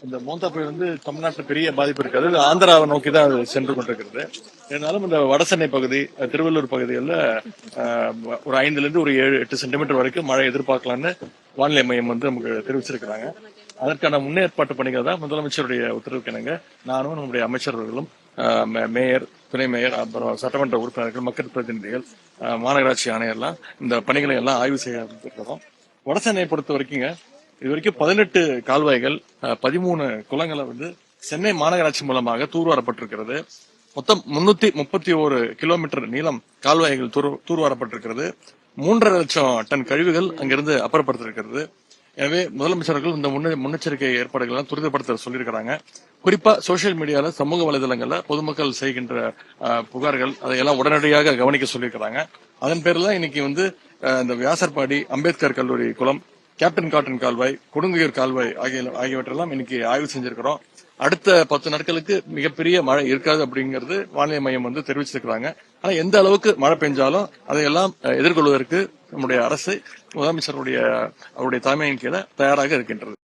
இந்த மோந்தா புயல் தமிழ்நாட்டில் பெரிய பாதிப்பு இருக்காது. ஆந்திராவை நோக்கி தான் அது சென்று கொண்டிருக்கிறது. இருந்தாலும் இந்த வடசென்னை பகுதி, திருவள்ளூர் பகுதிகளில் ஒரு 5லிருந்து ஒரு 7-8 சென்டிமீட்டர் வரைக்கும் மழை எதிர்பார்க்கலாம்னு வானிலை மையம் நமக்கு தெரிவிச்சிருக்கிறாங்க. அதற்கான முன்னேற்பாட்டு பணிகள் தான் முதலமைச்சருடைய உத்தரவுக்கு இணங்க நானும் நம்முடைய அமைச்சர்களும், மேயர், துணை மேயர், அப்புறம் சட்டமன்ற உறுப்பினர்கள், மக்கள் பிரதிநிதிகள், மாநகராட்சி ஆணையர்லாம் இந்த பணிகளை எல்லாம் ஆய்வு செய்ய இருக்கிறோம். வடசென்னையை பொறுத்த வரைக்கும் இது வரைக்கும் 18 கால்வாய்கள், 13 குளங்களை சென்னை மாநகராட்சி மூலமாக தூர்வாரப்பட்டிருக்கிறது. மொத்தம் 331 கிலோமீட்டர் நீளம் கால்வாய்கள் தூர்வாரப்பட்டிருக்கிறது. 3.5 லட்சம் டன் கழிவுகள் அங்கிருந்து அப்புறப்படுத்திருக்கிறது. எனவே முதலமைச்சர்கள் இந்த முன்னெச்சரிக்கை ஏற்பாடுகள் துரிதப்படுத்த சொல்லியிருக்கிறாங்க. குறிப்பா சோசியல் மீடியால, சமூக வலைதளங்கள்ல பொதுமக்கள் செய்கின்ற புகார்கள் அதையெல்லாம் உடனடியாக கவனிக்க சொல்லியிருக்கிறாங்க. அதன் பேர்ல இன்னைக்கு இந்த வியாசர்பாடி, அம்பேத்கர் கல்லூரி குளம், கேப்டன் காட்டன் கால்வாய், கொடுங்குயர் கால்வாய் ஆகியவற்றெல்லாம் இன்னைக்கு ஆய்வு செஞ்சிருக்கிறோம். அடுத்த 10 நாட்களுக்கு மிகப்பெரிய மழை இருக்காது அப்படிங்கிறது வானிலை மையம் தெரிவிச்சிருக்கிறாங்க. ஆனா எந்த அளவுக்கு மழை பெஞ்சாலும் அதையெல்லாம் எதிர்கொள்வதற்கு நம்முடைய அரசு முதலமைச்சருடைய அவருடைய தலைமையின் கீழே தயாராக இருக்கின்றது.